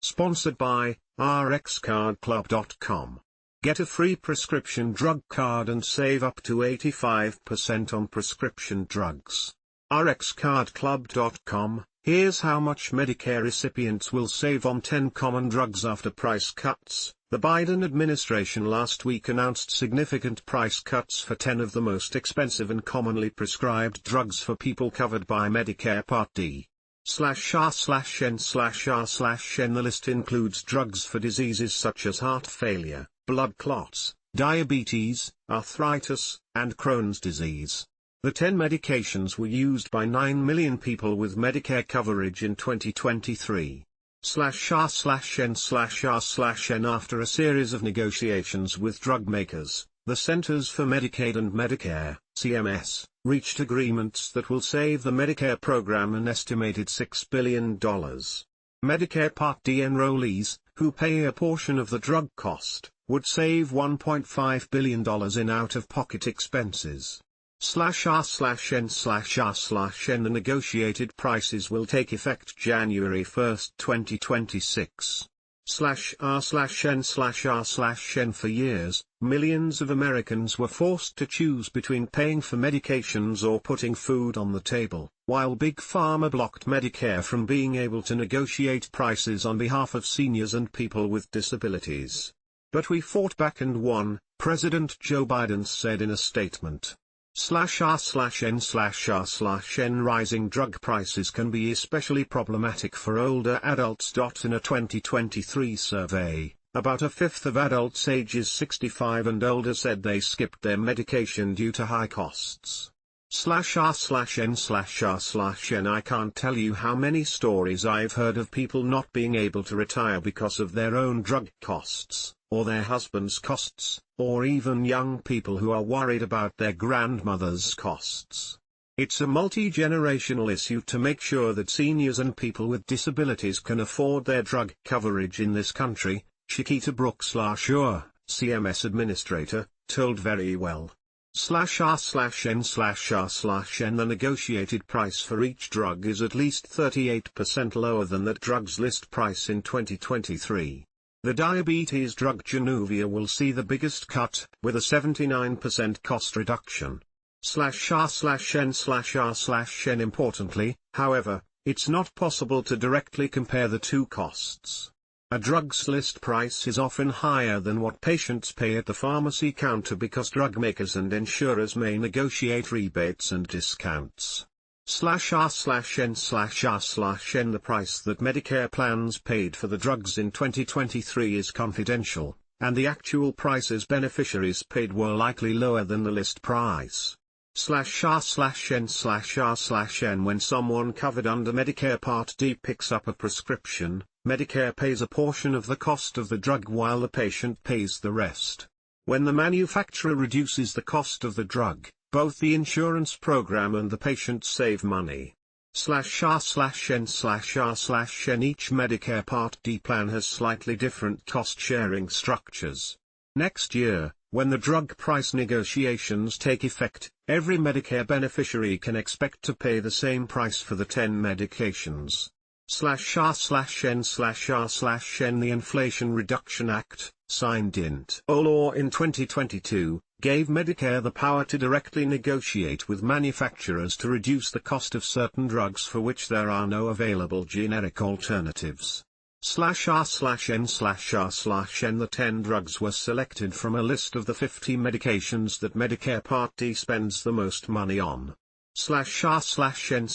Sponsored by RxCardClub.com. Get a free prescription drug card and save up to 85% on prescription drugs. RxCardClub.com. Here's how much Medicare recipients will save on 10 common drugs after price cuts. The Biden administration last week announced significant price cuts for 10 of the most expensive and commonly prescribed drugs for people covered by Medicare Part D. /R/N/R/N. The list includes drugs for diseases such as heart failure, blood clots, diabetes, arthritis, and Crohn's disease. The 10 medications were used by 9 million people with Medicare coverage in 2023. /R/N/R/N. After a series of negotiations with drug makers, the Centers for Medicaid and Medicare, CMS, reached agreements that will save the Medicare program an estimated $6 billion. Medicare Part D enrollees, who pay a portion of the drug cost, would save $1.5 billion in out-of-pocket expenses. /R/N/R/N. The negotiated prices will take effect January 1, 2026. /R/N/R/N. For years, millions of Americans were forced to choose between paying for medications or putting food on the table, while Big Pharma blocked Medicare from being able to negotiate prices on behalf of seniors and people with disabilities. But we fought back and won, President Joe Biden said in a statement. /R/N/R/N. Rising drug prices can be especially problematic for older adults. In a 2023 survey, about a fifth of adults ages 65 and older said they skipped their medication due to high costs. /R/N/R/N. I can't tell you how many stories I've heard of people not being able to retire because of their own drug costs, or their husband's costs, or even young people who are worried about their grandmother's costs. It's a multi-generational issue to make sure that seniors and people with disabilities can afford their drug coverage in this country, Chiquita Brooks LaSure, CMS administrator, told Verywell. /R/N/R/N. The negotiated price for each drug is at least 38% lower than that drug's list price in 2023. The diabetes drug Januvia will see the biggest cut, with a 79% cost reduction. /R/N/R/N. Importantly, however, it's not possible to directly compare the two costs. A drug's list price is often higher than what patients pay at the pharmacy counter because drug makers and insurers may negotiate rebates and discounts. /R/N/R/N. The price that Medicare plans paid for the drugs in 2023 is confidential, and the actual prices beneficiaries paid were likely lower than the list price. /R/N/R/N. When someone covered under Medicare Part D picks up a prescription, Medicare pays a portion of the cost of the drug while the patient pays the rest. When the manufacturer reduces the cost of the drug, both the insurance program and the patient save money. /R/N/R/N. Each Medicare Part D plan has slightly different cost-sharing structures. Next year, when the drug price negotiations take effect, every Medicare beneficiary can expect to pay the same price for the 10 medications. /R/N/R/N. The Inflation Reduction Act, signed into law in 2022, gave Medicare the power to directly negotiate with manufacturers to reduce the cost of certain drugs for which there are no available generic alternatives. /R/N/R/N. The 10 drugs were selected from a list of the 50 medications that Medicare Part D spends the most money on. /R/N/R/N.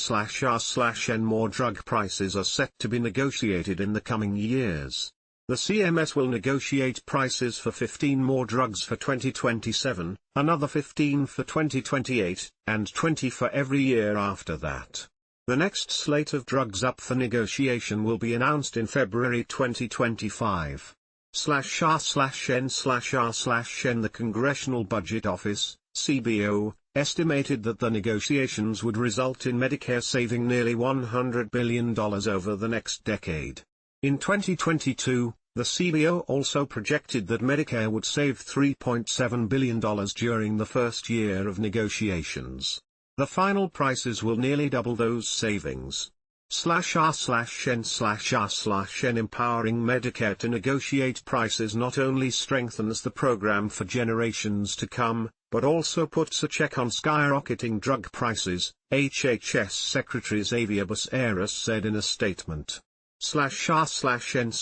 More drug prices are set to be negotiated in the coming years. The CMS will negotiate prices for 15 more drugs for 2027, another 15 for 2028, and 20 for every year after that. The next slate of drugs up for negotiation will be announced in February 2025. /R/N/R/N. The Congressional Budget Office, CBO, estimated that the negotiations would result in Medicare saving nearly $100 billion over the next decade. In 2022, the CBO also projected that Medicare would save $3.7 billion during the first year of negotiations. The final prices will nearly double those savings. /r/n/r/n empowering Medicare to negotiate prices not only strengthens the program for generations to come, but also puts a check on skyrocketing drug prices, HHS Secretary Xavier Becerra said in a statement. /r/n/r/n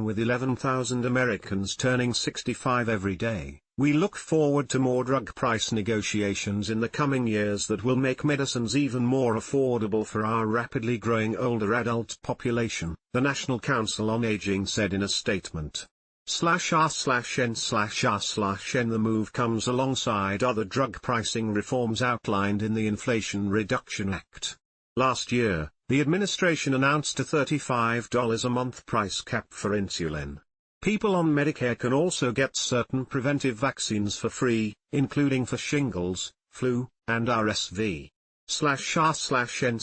with 11,000 Americans turning 65 every day. We look forward to more drug price negotiations in the coming years that will make medicines even more affordable for our rapidly growing older adult population, the National Council on Aging said in a statement. /r/n/r/n The move comes alongside other drug pricing reforms outlined in the Inflation Reduction Act. Last year, the administration announced a $35 a month price cap for insulin. People on Medicare can also get certain preventive vaccines for free, including for shingles, flu, and RSV. /r/n/r/n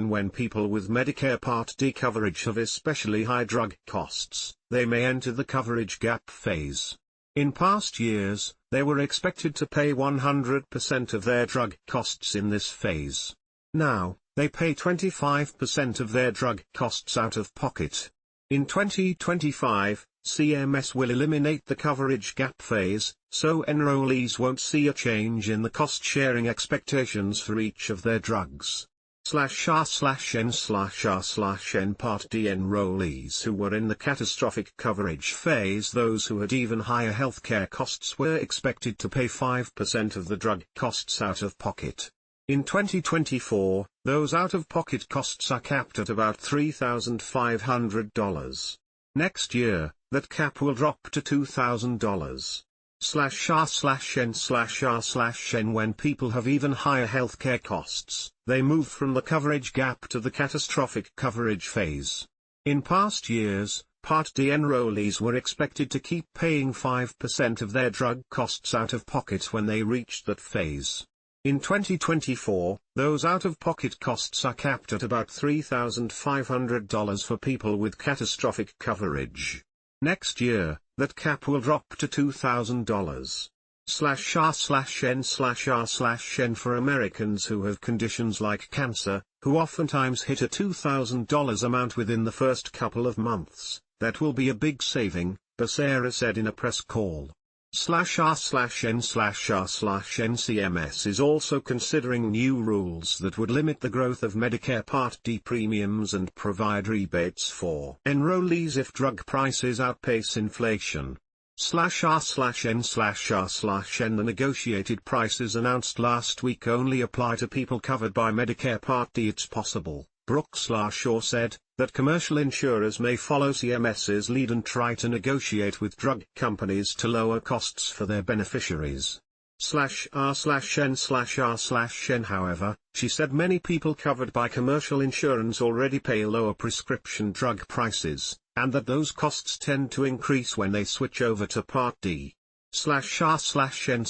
When people with Medicare Part D coverage have especially high drug costs, they may enter the coverage gap phase. In past years, they were expected to pay 100% of their drug costs in this phase. Now, they pay 25% of their drug costs out of pocket. In 2025, CMS will eliminate the coverage gap phase, so enrollees won't see a change in the cost-sharing expectations for each of their drugs. /r/n/r/n Part D enrollees who were in the catastrophic coverage phase. Those who had even higher healthcare costs were expected to pay 5% of the drug costs out of pocket. In 2024, those out-of-pocket costs are capped at about $3,500. Next year, that cap will drop to $2,000. /r/n/r/n When people have even higher healthcare costs, they move from the coverage gap to the catastrophic coverage phase. In past years, Part D enrollees were expected to keep paying 5% of their drug costs out of pocket when they reached that phase. In 2024, those out-of-pocket costs are capped at about $3,500 for people with catastrophic coverage. Next year, that cap will drop to $2,000. /r/n/r/n For Americans who have conditions like cancer, who oftentimes hit a $2,000 amount within the first couple of months, that will be a big saving, Becerra said in a press call. /r/n/r/n CMS is also considering new rules that would limit the growth of Medicare Part D premiums and provide rebates for enrollees if drug prices outpace inflation. /r/n/r/n The negotiated prices announced last week only apply to people covered by Medicare Part D. It's possible, Brooks Larshaw said, that commercial insurers may follow CMS's lead and try to negotiate with drug companies to lower costs for their beneficiaries. /r/n/r/n However, she said many people covered by commercial insurance already pay lower prescription drug prices, and that those costs tend to increase when they switch over to Part D. /r/n/r/n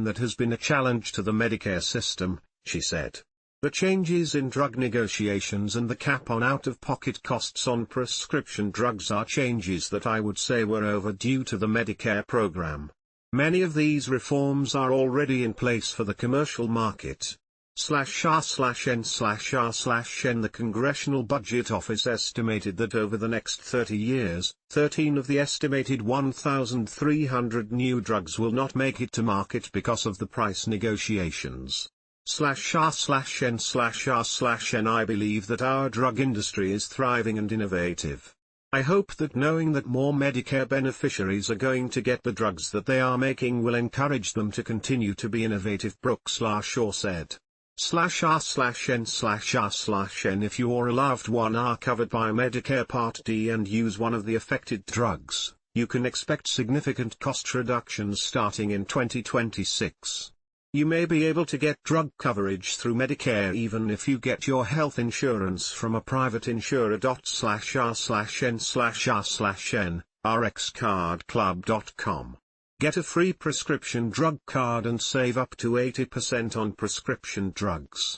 That has been a challenge to the Medicare system, she said. The changes in drug negotiations and the cap on out-of-pocket costs on prescription drugs are changes that I would say were overdue to the Medicare program. Many of these reforms are already in place for the commercial market. /r/n/r/n The Congressional Budget Office estimated that over the next 30 years, 13 of the estimated 1,300 new drugs will not make it to market because of the price negotiations. /r/n/r/n I believe that our drug industry is thriving and innovative. I hope that knowing that more Medicare beneficiaries are going to get the drugs that they are making will encourage them to continue to be innovative, Brooks Larshaw said. /r/n/r/n If you or a loved one are covered by Medicare Part D and use one of the affected drugs, you can expect significant cost reductions starting in 2026. You may be able to get drug coverage through Medicare even if you get your health insurance from a private insurer. /r/n/r/n rxcardclub.com. Get a free prescription drug card and save up to 80% on prescription drugs.